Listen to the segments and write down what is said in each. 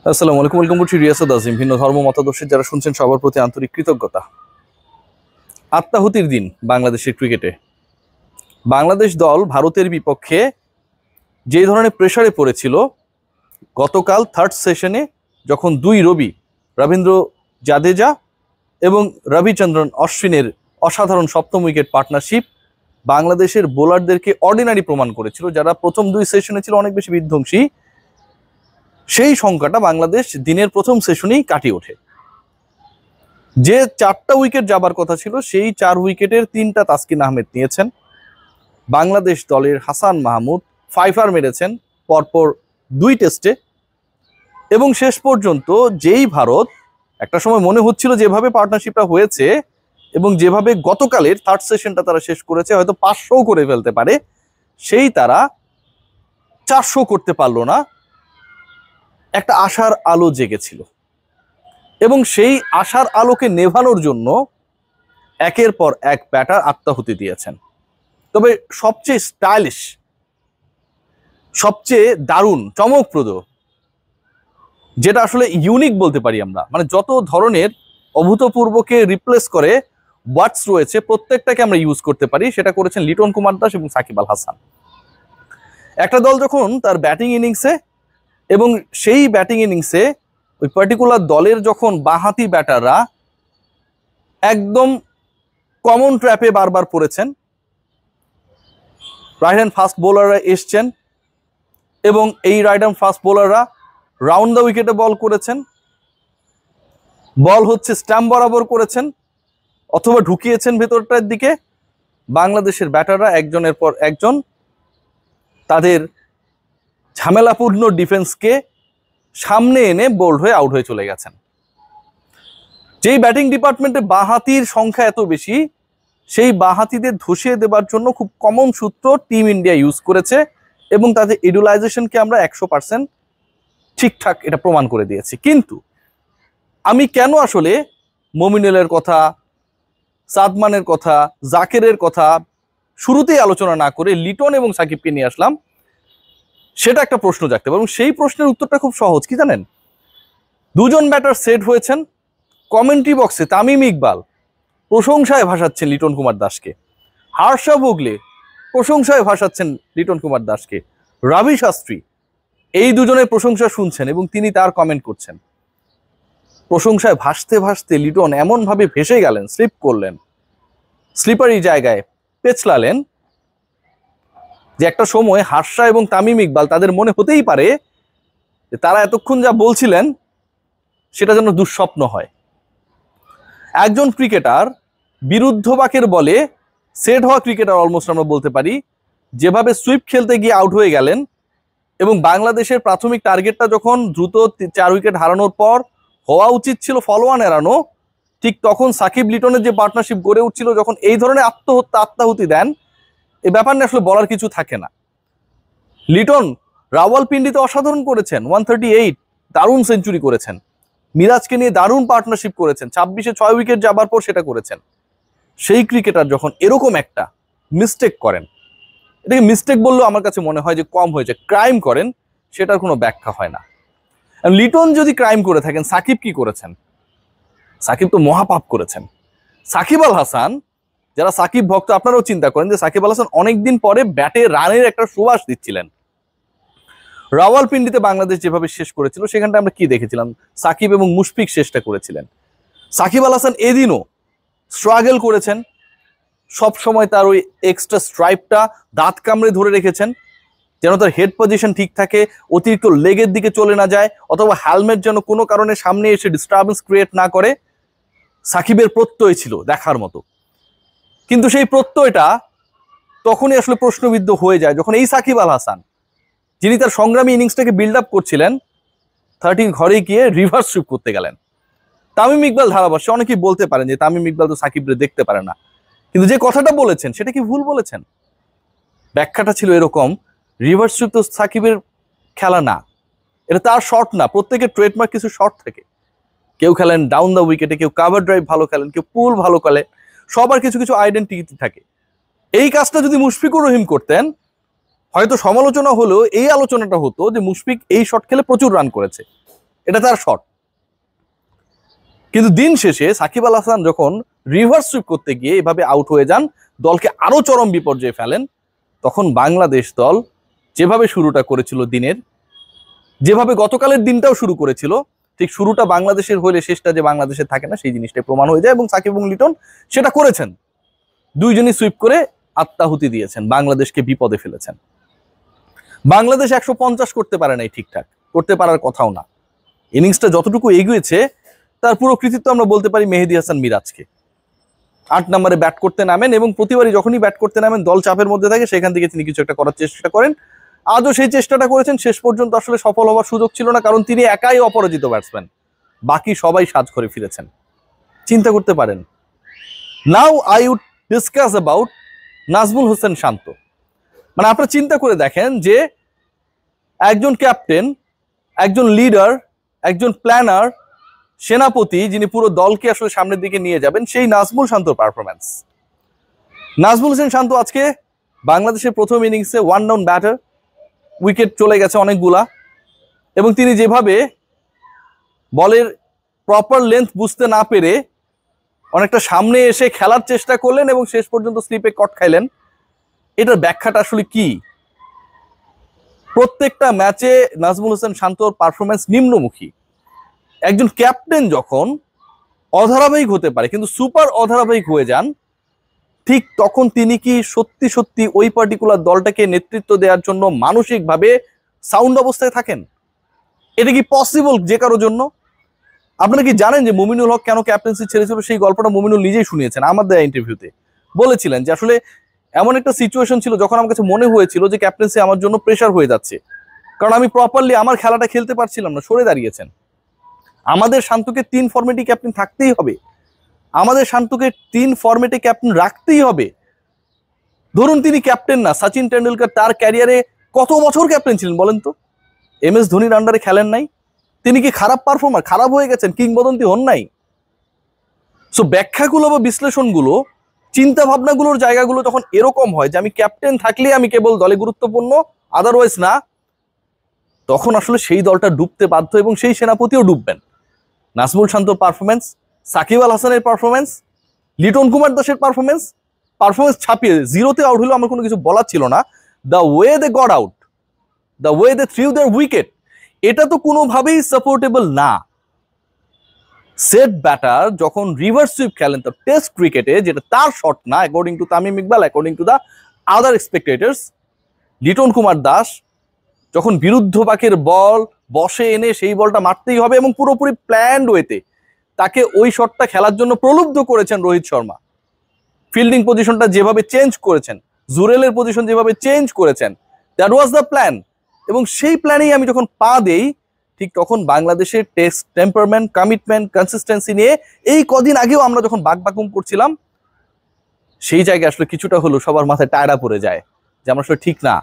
আসসালামু আলাইকুম, ওয়েলকাম করছি রিয়াসাত আজিম। ভিন্ন ধর্ম মতাদর্শের যারা শুনছেন সবার প্রতি আন্তরিক কৃতজ্ঞতা। আত্মাহুতির দিন বাংলাদেশের ক্রিকেটে। বাংলাদেশ দল ভারতের বিপক্ষে যে ধরনের প্রেসারে পড়েছিল গতকাল থার্ড সেশনে, যখন দুই রবীন্দ্র জাদেজা এবং রবিচন্দ্রন অশ্বিনের অসাধারণ সপ্তম উইকেট পার্টনারশিপ বাংলাদেশের বোলারদেরকে অর্ডিনারি প্রমাণ করেছিল, যারা প্রথম দুই সেশনে ছিল অনেক বেশি বিধ্বংসী। সেই সংখ্যাটা বাংলাদেশ দিনের প্রথম সেশনেই কাটিয়ে ওঠে। যে 4টা উইকেট যাবার কথা ছিল সেই 4 উইকেটের 3টা তাসকিন আহমেদ নিয়েছেন। বাংলাদেশ দলের হাসান মাহমুদ ফাইফার মেরেছেন পরপর 2 টেস্টে। এবং শেষ পর্যন্ত যেই ভারত, একটা সময় মনে হচ্ছিল যেভাবে পার্টনারশিপটা হয়েছে এবং যেভাবে গতকালের থার্ড সেশনটা তারা শেষ করেছে, হয়তো 500 করে ফেলতে পারে, সেই তারা 400 করতে পারলো না। একটা আশার আলো জেগেছিল এবং সেই আশার আলোকে নেভানোর জন্য একের পর এক ব্যাটার আত্মাহুতি দিয়েছেন। তবে সবচেয়ে স্টাইলিশ, সবচেয়ে দারুণ, চমকপ্রদ, যেটা আসলে ইউনিক বলতে পারি আমরা, মানে যত ধরনের অভূতপূর্বকে রিপ্লেস করে ওয়ার্ডস রয়েছে প্রত্যেকটাকে আমরা ইউজ করতে পারি, সেটা করেছেন লিটন কুমার দাস এবং সাকিব আল হাসান। একটা দল যখন তার ব্যাটিং ইনিংসে এবং সেই ব্যাটিং ইনিংসে ওই পার্টিকুলার দলের যখন বাঁহাতি ব্যাটাররা একদম কমন ট্র্যাপে বারবার পড়েছেন, রাইট হ্যান্ড ফাস্ট বোলাররা এসছেন এবং এই রাইট হ্যান্ড ফাস্ট বোলাররা রাউন্ড দ্য উইকেটে বল করেছেন, বল হচ্ছে স্ট্যাম্প বরাবর করেছেন অথবা ঢুকিয়েছেন ভেতরটার দিকে, বাংলাদেশের ব্যাটাররা একজনের পর একজন তাদের ঝামেলাপূর্ণ ডিফেন্সকে সামনে এনে বোল্ড হয়ে আউট হয়ে চলে গেছেন। যেই ব্যাটিং ডিপার্টমেন্টে বাঁহাতির সংখ্যা এত বেশি, সেই বাঁহাতিদের ধসিয়ে দেবার জন্য খুব কমন সূত্র টিম ইন্ডিয়া ইউজ করেছে এবং তাদের ইউটিলাইজেশনকে আমরা 100% ঠিকঠাক এটা প্রমাণ করে দিয়েছি। কিন্তু আমি কেন আসলে মমিনুলের কথা, সাদমানের কথা, জাকেরের কথা শুরুতেই আলোচনা না করে লিটন এবং সাকিবকে নিয়ে আসলাম, সেটা একটা প্রশ্ন জাগতে পারে। এবং সেই প্রশ্নের উত্তরটা খুব সহজ। কি জানেন? দুজন ব্যাটার সেট হয়েছেন, কমেন্ট্রি বক্সে তামিম ইকবাল প্রশংসায় ভাসাচ্ছেন লিটন কুমার দাসকে, হর্ষা ভোগলে প্রশংসায় ভাসাচ্ছেন লিটন কুমার দাসকে, রবি শাস্ত্রী এই দুজনের প্রশংসা শুনছেন এবং তিনি তার কমেন্ট করছেন। প্রশংসায় ভাসতে ভাসতে লিটন এমনভাবে ভেসে গেলেন, স্লিপ করলেন, স্লিপারি জায়গায় পেছলালেন, যে একটা সময় হর্ষা এবং তামিম ইকবাল তাদের মনে হতেই পারে যে তারা এতক্ষণ যা বলছিলেন সেটা যেন দুঃস্বপ্ন হয়। একজন ক্রিকেটার বিরুদ্ধ বাকের বলে সেট হওয়া ক্রিকেটার অলমোস্ট আমরা বলতে পারি, যেভাবে সুইপ খেলতে গিয়ে আউট হয়ে গেলেন এবং বাংলাদেশের প্রাথমিক টার্গেটটা যখন দ্রুত 4 উইকেট হারানোর পর হওয়া উচিত ছিল ফলোয়ান এড়ানো, ঠিক তখন সাকিব লিটনের যে পার্টনারশিপ গড়ে উঠছিল, যখন এই ধরনের আত্মাহুতি দেন, এই ব্যাপার নিয়ে আসলে বলার কিছু থাকে না। লিটন রাওয়ালপিন্ডিতে অসাধারণ করেছেন, 138 দারুণ সেঞ্চুরি করেছেন, মিরাজকে নিয়ে দারুণ পার্টনারশিপ করেছেন, 26-এ 6 উইকেট যাবার পর সেটা করেছেন। সেই ক্রিকেটার যখন এরকম একটা মিস্টেক করেন, এটাকে মিস্টেক বললেও আমার কাছে মনে হয় যে কম হয়েছে, ক্রাইম করেন, সেটার কোনো ব্যাখ্যা হয় না। লিটন যদি ক্রাইম করে থাকেন, সাকিব কি করেছেন? সাকিব তো মহাপাপ করেছেন। সাকিব আল হাসান, যারা সাকিব ভক্ত আপনারাও চিন্তা করেন যে সাকিব আল হাসান অনেকদিন পরে ব্যাটে রানের একটা সুবাস দিচ্ছিলেন। রাওয়ালপিন্ডিতে বাংলাদেশ যেভাবে শেষ করেছিল সেখানটা আমরা কি দেখেছিলাম? সাকিব এবং মুশফিক শেষটা করেছিলেন। সাকিব আল হাসান এদিনও স্ট্রাগল করেছেন, সব সময় তার ওই এক্সট্রা স্ট্রাইপটা দাঁত কামড়ে ধরে রেখেছেন যেন তার হেড পজিশন ঠিক থাকে, অতিরিক্ত লেগের দিকে চলে না যায়, অথবা হেলমেট যেন কোনো কারণে সামনে এসে ডিস্টারবেন্স ক্রিয়েট না করে। সাকিবের প্রত্যয় ছিল দেখার মতো, কিন্তু সেই প্রত্যয়টা তখনই আসলে প্রশ্নবিদ্ধ হয়ে যায় যখন এই সাকিব আল হাসান, যিনি তার সংগ্রামী ইনিংসটাকে বিল্ড আপ করছিলেন, 13 ঘরে গিয়ে রিভার্স সুইপ করতে গেলেন। তামিম ইকবাল ধারাভাষ্যে অনেকেই বলতে পারেন যে তামিম ইকবাল তো সাকিবরে দেখতে পারে না, কিন্তু যে কথাটা বলেছেন সেটা কি ভুল বলেছেন? ব্যাখ্যাটা ছিল এরকম, রিভার্স সুইপ তো সাকিবের খেলা না, এটা তার শট না। প্রত্যেকের ট্রেডমার্ক কিছু শট থাকে, কেউ খেলেন ডাউন দ্য উইকেটে, কেউ কাভার ড্রাইভ ভালো খেলেন, কেউ পুল ভালো খেলে, সবার কিছু কিছু আইডেন্টিটি থাকে। এই কাজটা যদি মুশফিকুর রহিম করতেন, হয়তো সমালোচনা হলেও এই আলোচনাটা হতো যে মুশফিক এই শট খেলে প্রচুর রান করেছে, এটা তার শট। কিন্তু দিন শেষে সাকিব আল হাসান যখন রিভার্স সুইপ করতে গিয়ে এভাবে আউট হয়ে যান, দলকে আরো চরম বিপর্যয়ে ফেলেন, তখন বাংলাদেশ দল যেভাবে শুরুটা করেছিল দিনের, যেভাবে গতকালের দিনটাও শুরু করেছিল, ঠিক শুরুটা বাংলাদেশের হলে শেষটা যে বাংলাদেশের থাকে না, সেই জিনিসটাই প্রমাণ হয়ে যায়। এবং সাকিব এবং লিটন সেটা করেছেন, দুইজনই সুইপ করে আত্মাহুতি দিয়েছেন, বাংলাদেশকে বিপদে ফেলেছেন। বাংলাদেশ 150 করতে পারে নাই, ঠিকঠাক করতে পারার কথাও না। ইনিংসটা যতটুকু এগিয়েছে তার পুরো কৃতিত্ব আমরা বলতে পারি মেহেদী হাসান মিরাজকে। 8 নম্বরে ব্যাট করতে নামেন এবং প্রতিবারই যখনই ব্যাট করতে নামেন দল চাপের মধ্যে থাকে, সেখান থেকে তিনি কিছু একটা করার চেষ্টা করেন। আজও সেই চেষ্টাটা করেছেন, শেষ পর্যন্ত আসলে সফল হওয়ার সুযোগ ছিল না, কারণ তিনি একাই অপরাজিত ব্যাটসম্যান, বাকি সবাই সাজ করে ফিরেছেন। চিন্তা করতে পারেন। Now I would discuss about Najmul Hossain Shanto. মানে আপনারা চিন্তা করে দেখেন যে একজন ক্যাপ্টেন, একজন লিডার, একজন প্ল্যানার, সেনাপতি, যিনি পুরো দলকে আসলে সামনের দিকে নিয়ে যাবেন, সেই নাজমুল শান্তর পারফরম্যান্স। নাজমুল হোসেন শান্ত আজকে বাংলাদেশের প্রথম ইনিংসে 1 ডাউন ব্যাটার, উইকেট চলে গেছে অনেকগুলা, এবং তিনি যেভাবে বলের প্রপার লেন্থ বুঝতে না পেরে অনেকটা সামনে এসে খেলার চেষ্টা করলেন এবং শেষ পর্যন্ত স্লিপে কট খাইলেন, এটার ব্যাখ্যাটা আসলে কি? প্রত্যেকটা ম্যাচে নাজমুল হোসেন শান্তর পারফরম্যান্স নিম্নমুখী। একজন ক্যাপ্টেন যখন অধারাবাহিক হতে পারে কিন্তু সুপার অধারাবাহিক হয়ে যান, ঠিক তখন তিনি কি সত্যি সত্যি ওই পার্টিকুলার দলটাকে নেতৃত্ব দেওয়ার জন্য মানসিকভাবে সাউন্ড অবস্থায় থাকেন? এটা কি পসিবল যে কারোর জন্য? আপনারা কি জানেন যে মুমিনুল হক কেন ক্যাপ্টেন্সি ছেড়েছিল? সেই গল্পটা মুমিনুল নিজেই শুনিয়েছেন আমাদের ইন্টারভিউতে। বলেছিলেন যে আসলে এমন একটা সিচুয়েশন ছিল যখন আমার কাছে মনে হয়েছিল যে ক্যাপ্টেন্সি আমার জন্য প্রেশার হয়ে যাচ্ছে, কারণ আমি প্রপারলি আমার খেলাটা খেলতে পারছিলাম না, সরে দাঁড়িয়েছেন। আমাদের শান্তকে 3 ফরম্যাটে ক্যাপ্টেন থাকতেই হবে, আমাদের শান্তকে 3 ফরম্যাটে ক্যাপ্টেন রাখতেই হবে। ধরুন তিনি ক্যাপ্টেন না, সচিন টেন্ডুলকার তার ক্যারিয়ারে কত বছর ক্যাপ্টেন ছিলেন বলেন তো? MS ধোনির আন্ডারে খেলেন নাই? তিনি কি খারাপ পারফর্মার, খারাপ হয়ে গেছেন, কিংবদন্তি হন নাই? সো ব্যাখ্যাগুলো বা বিশ্লেষণগুলো, চিন্তা ভাবনাগুলোর জায়গাগুলো যখন এরকম হয় যে আমি ক্যাপ্টেন থাকলে আমি কেবল দলে গুরুত্বপূর্ণ, আদারওয়াইজ না, তখন আসলে সেই দলটা ডুবতে বাধ্য এবং সেই সেনাপতিও ডুববেন। নাজমুল শান্তর পারফরমেন্স, সাকিব আল হাসানের পারফরমেন্স, লিটন কুমার দাসের পারফরমেন্স ছাপিয়ে 0তে আউট হলেও আমার কোনো কিছু বলার ছিল না। The way they got out, the way they threw their wicket, এটা তো কোনোভাবেই সাপোর্টেবল না। সেট ব্যাটার যখন রিভার্স সুইপ খেলেন তো টেস্ট ক্রিকেটে, যেটা তার শট না according to Tamim Iqbal, according to the other spectators, Liton Kumar Das যখন বিরুদ্ধ পাকের বল বসে এনে সেই বলটা মারতেই হবে এবং পুরোপুরি প্ল্যান্ড ওয়েতে তাকে ওই শটটা খেলার জন্য প্রলুব্ধ করেছেন রোহিত শর্মা। ফিল্ডিং পজিশনটা যেভাবে চেঞ্জ করেছেন, জুরেলের পজিশন যেভাবে চেঞ্জ করেছেন, দ্যাট ওয়াজ দ্য প্ল্যান। এবং সেই প্ল্যানেই আমি যখন পা দেই, ঠিক তখন বাংলাদেশের টেস্ট টেম্পারমেন্ট, কমিটমেন্ট, কনসিস্টেন্সি নিয়ে এই কদিন আগেও আমরা যখন বাকবাকুম করছিলাম, সেই জায়গায় আসলে কিছুটা হলেও সবার মাথায় টায়রা পড়ে যায় যে আমরা আসলে ঠিক না।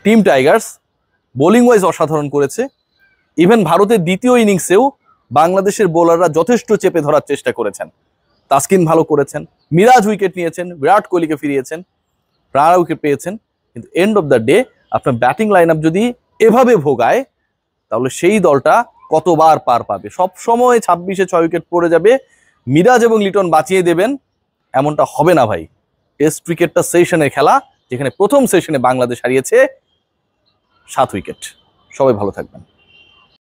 টিম টাইগার্স বোলিং ওয়াইজ অসাধারণ করেছে। ইভেন ভারতের দ্বিতীয় ইনিংসেও বাংলাদেশের বোলাররা যথেষ্ট চেপে ধরার চেষ্টা করেছেন। তাসকিন ভালো করেছেন, মিরাজ উইকেট নিয়েছেন, বিরাট কোহলিকে ফিরিয়েছেন, রানা উইকেট পেয়েছেন। কিন্তু এন্ড অফ দ্য ডে আপনার ব্যাটিং লাইন আপ যদি এভাবে ভোগায়, তাহলে সেই দলটা কতবার পার পাবে? সব সময় 26-এ 6 উইকেট পড়ে যাবে, মিরাজ এবং লিটন বাঁচিয়ে দেবেন, এমনটা হবে না ভাই। টেস্ট ক্রিকেটটা সেশনের খেলা, যেখানে প্রথম সেশনে বাংলাদেশ হারিয়েছে 7 উইকেট। সবাই ভালো থাকবেন।